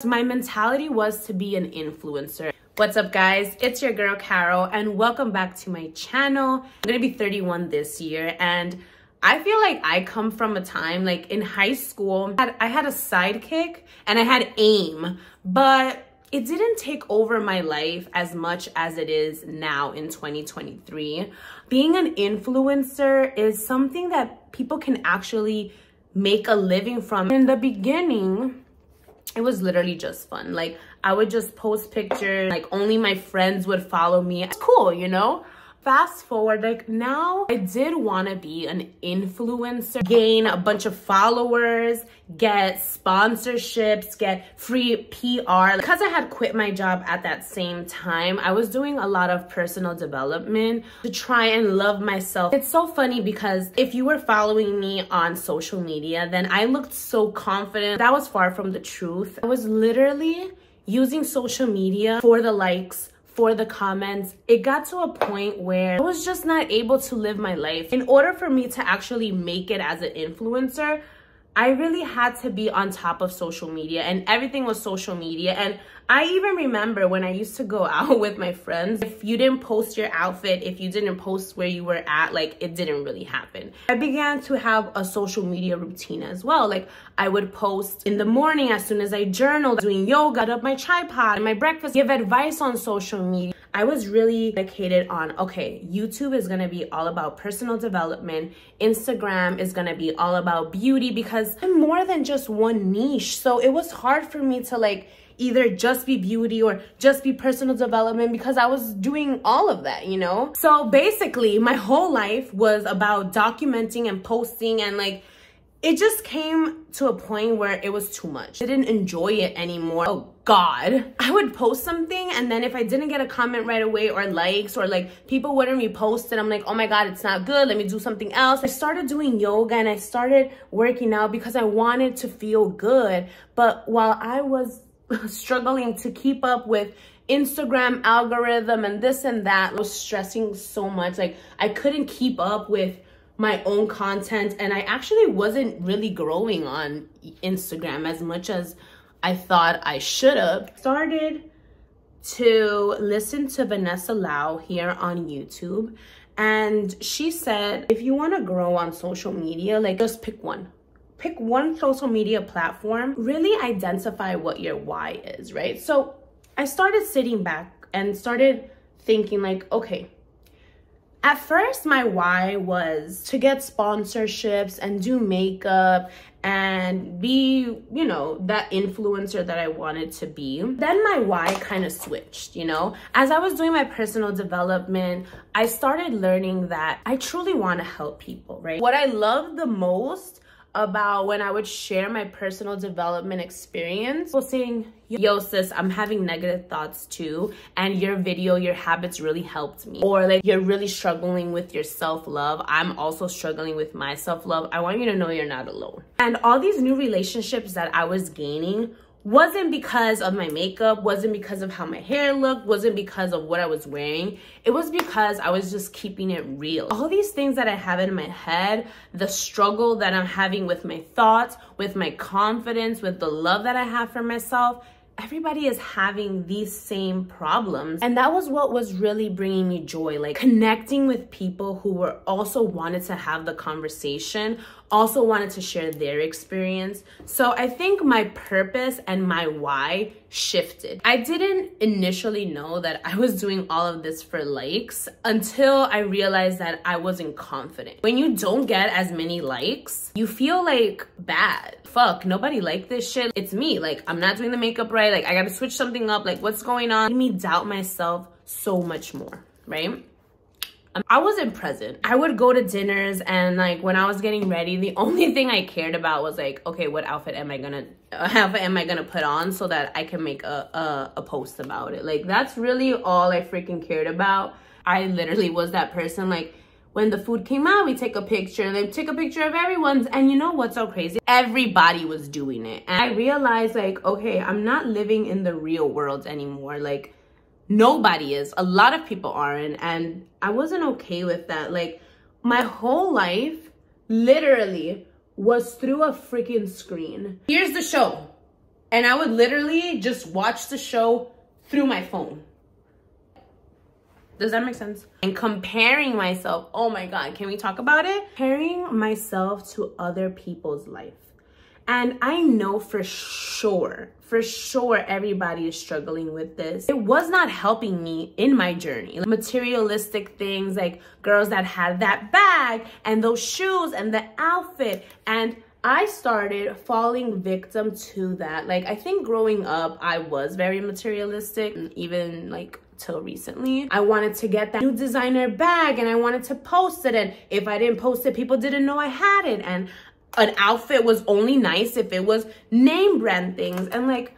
My mentality was to be an influencer. What's up, guys? It's your girl Carol and welcome back to my channel. I'm gonna be 31 this year, and I feel like I come from a time like in high school I had a sidekick and I had AIM, but it didn't take over my life as much as it is now in 2023. Being an influencer is something that people can actually make a living from. In the beginning, it was literally just fun. Like, I would just post pictures, like only my friends would follow me. It's cool, you know? Fast forward, like now I did want to be an influencer, gain a bunch of followers, get sponsorships, get free PR. Because I had quit my job at that same time, I was doing a lot of personal development to try and love myself. It's so funny because if you were following me on social media, then I looked so confident. That was far from the truth. I was literally using social media for the likes, for the comments. It got to a point where I was just not able to live my life. In order for me to actually make it as an influencer, I really had to be on top of social media, and everything was social media. And I even remember when I used to go out with my friends, if you didn't post your outfit, if you didn't post where you were at, like it didn't really happen. I began to have a social media routine as well. Like I would post in the morning as soon as I journaled, doing yoga, set up my tripod and my breakfast, give advice on social media. I was really dedicated on, okay, YouTube is gonna be all about personal development. Instagram is gonna be all about beauty, because I'm more than just one niche. So it was hard for me to like either just be beauty or just be personal development, because I was doing all of that, you know? So basically my whole life was about documenting and posting, and like it just came to a point where it was too much. I didn't enjoy it anymore. Oh God. I would post something, and then if I didn't get a comment right away or likes, or like people wouldn't repost it, I'm like, oh my God, it's not good. Let me do something else. I started doing yoga and I started working out because I wanted to feel good. But while I was struggling to keep up with Instagram algorithm and this and that, I was stressing so much. Like I couldn't keep up with my own content, and I actually wasn't really growing on Instagram as much as I thought I should have. Started to listen to Vanessa Lau here on YouTube, and she said, if you want to grow on social media, like just pick one. Pick one social media platform, really identify what your why is, right? So I started sitting back and started thinking like, okay, at first my why was to get sponsorships and do makeup and be, you know, that influencer that I wanted to be. Then my why kind of switched, you know? As I was doing my personal development, I started learning that I truly want to help people, right? What I love the most about when I would share my personal development experience was saying, yo sis, I'm having negative thoughts too, and your video, your habits really helped me. Or like, you're really struggling with your self-love. I'm also struggling with my self-love. I want you to know you're not alone. And all these new relationships that I was gaining wasn't because of my makeup, wasn't because of how my hair looked, wasn't because of what I was wearing. It was because I was just keeping it real. All these things that I have in my head, the struggle that I'm having with my thoughts, with my confidence, with the love that I have for myself, everybody is having these same problems. And that was what was really bringing me joy, like connecting with people who were also wanted to have the conversation, also wanted to share their experience. So I think my purpose and my why shifted. I didn't initially know that I was doing all of this for likes until I realized that I wasn't confident. When you don't get as many likes, you feel like bad. Fuck, nobody liked this shit. It's me. Like, I'm not doing the makeup right. Like, I gotta switch something up. Like, what's going on? It made me doubt myself so much more, right? I wasn't present. I would go to dinners, and like when I was getting ready, the only thing I cared about was like, okay, what outfit am I gonna put on so that I can make a post about it. Like that's really all I freaking cared about. I literally was that person. Like when the food came out, we take a picture, and then take a picture of everyone's. And you know what's so crazy? Everybody was doing it. And I realized like, okay, I'm not living in the real world anymore. Like nobody is. A lot of people aren't, and I wasn't okay with that. Like my whole life literally was through a freaking screen. Here's the show. And I would literally just watch the show through my phone. Does that make sense? And comparing myself, oh my God, can we talk about it? Comparing myself to other people's life. And I know for sure everybody is struggling with this. It was not helping me in my journey. Materialistic things like girls that had that bag and those shoes and the outfit. And I started falling victim to that. Like, I think growing up, I was very materialistic, even like till recently. I wanted to get that new designer bag and I wanted to post it. And if I didn't post it, people didn't know I had it. And an outfit was only nice if it was name brand things. And like,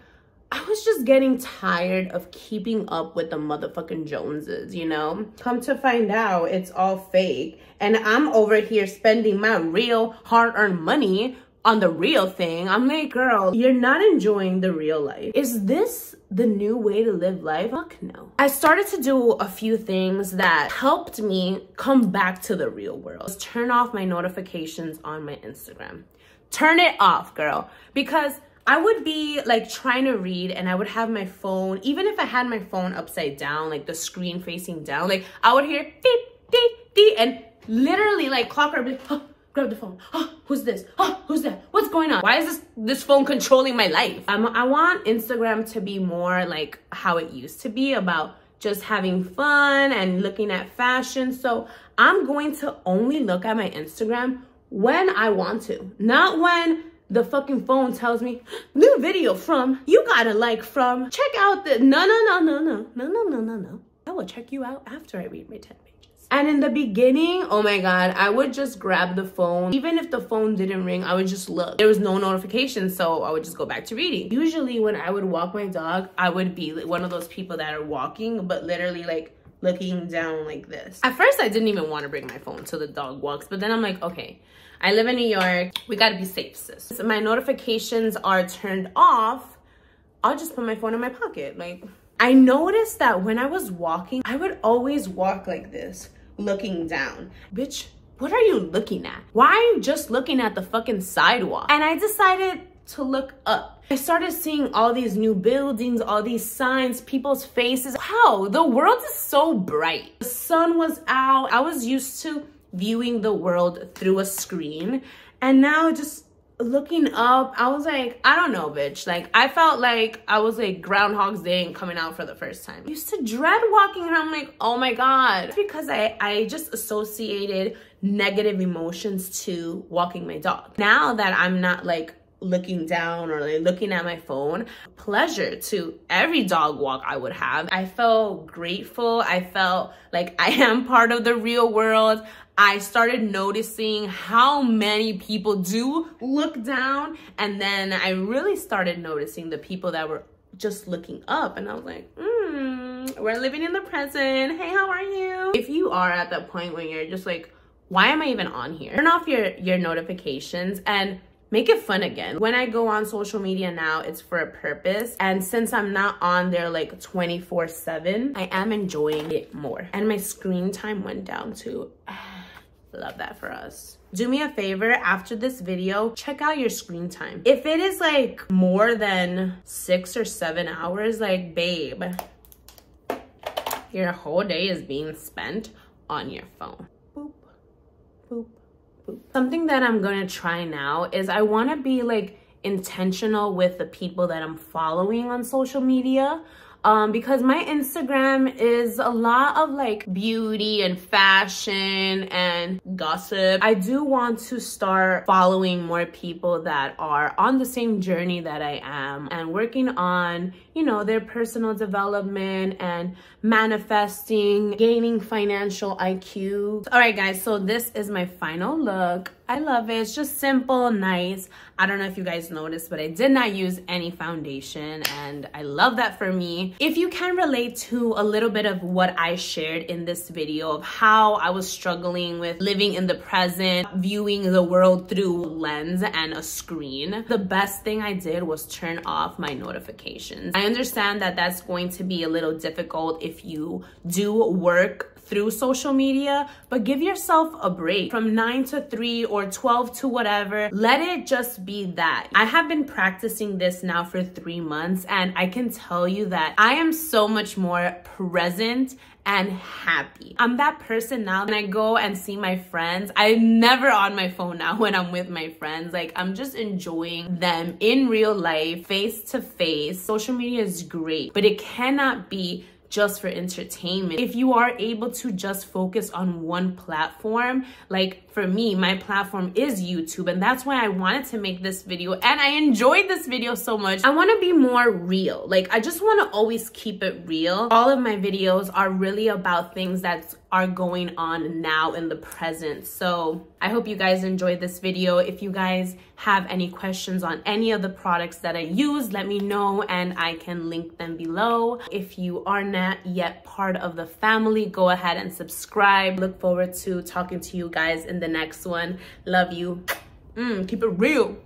I was just getting tired of keeping up with the motherfucking Joneses, you know? Come to find out, it's all fake. And I'm over here spending my real hard-earned money on the real thing. I'm like, girl, you're not enjoying the real life. Is this the new way to live life? Fuck no. I started to do a few things that helped me come back to the real world. Turn off my notifications on my Instagram. Turn it off, girl. Because I would be like trying to read and I would have my phone, even if I had my phone upside down, like the screen facing down, like I would hear beep, beep, beep, and literally like clockwork, like, oh, grab the phone. Oh, who's this? Oh, who's that? What's going on? Why is this phone controlling my life? I want Instagram to be more like how it used to be, about just having fun and looking at fashion. So I'm going to only look at my Instagram when I want to, not when the fucking phone tells me new video from, you gotta like from, check out the, no. I will check you out after I read my 10 pages. And in the beginning, oh my God, I would just grab the phone. Even if the phone didn't ring, I would just look. There was no notification, so I would just go back to reading. Usually when I would walk my dog, I would be one of those people that are walking, but literally like looking down like this. At first, I didn't even want to bring my phone till the dog walks, but then I'm like, okay, I live in New York. We gotta be safe, sis. So my notifications are turned off. I'll just put my phone in my pocket. Like, I noticed that when I was walking, I would always walk like this, looking down. Bitch, what are you looking at? Why are you just looking at the fucking sidewalk? And I decided to look up. I started seeing all these new buildings, all these signs, people's faces. Wow, the world is so bright. The sun was out. I was used to viewing the world through a screen, and now just looking up, I was like, I don't know, bitch. Like, I felt like I was like Groundhog's Day and coming out for the first time. I used to dread walking around. I'm like, oh my God. It's because I just associated negative emotions to walking my dog. Now that I'm not like looking down or like looking at my phone, pleasure to every dog walk I would have. I felt grateful. I felt like I am part of the real world. I started noticing how many people do look down, and then I really started noticing the people that were just looking up, and I was like, we're living in the present. Hey, how are you? If you are at that point when you're just like, why am I even on here? Turn off your notifications and make it fun again. When I go on social media now, it's for a purpose. And since I'm not on there like 24/7, I am enjoying it more. And my screen time went down too. Love that for us. Do me a favor, after this video, check out your screen time. If it is like more than 6 or 7 hours, like babe, your whole day is being spent on your phone. Boop, boop. Something that I'm gonna try now is I wanna be like intentional with the people that I'm following on social media. Because my Instagram is a lot of like beauty and fashion and gossip. I do want to start following more people that are on the same journey that I am and working on, you know, their personal development and manifesting, gaining financial IQ. All right, guys, so this is my final look. I love it. It's just simple, nice. I don't know if you guys noticed, but I did not use any foundation, and I love that for me. If you can relate to a little bit of what I shared in this video of how I was struggling with living in the present, viewing the world through a lens and a screen, the best thing I did was turn off my notifications. I understand that that's going to be a little difficult if you do work through social media, but give yourself a break from 9 to 3 or 12 to whatever. Let it just be that. I have been practicing this now for 3 months, and I can tell you that I am so much more present and happy. I'm that person now. When I go and see my friends, I'm never on my phone now when I'm with my friends. Like, I'm just enjoying them in real life, face to face. Social media is great, but it cannot be just for entertainment. If you are able to just focus on one platform, like for me, my platform is YouTube, and that's why I wanted to make this video, and I enjoyed this video so much. I want to be more real. Like, I just want to always keep it real. All of my videos are really about things that are going on now in the present. So I hope you guys enjoyed this video. If you guys have any questions on any of the products that I use, let me know and I can link them below. If you are not yet part of the family, go ahead and subscribe. Look forward to talking to you guys in the next one. Love you. Keep it real.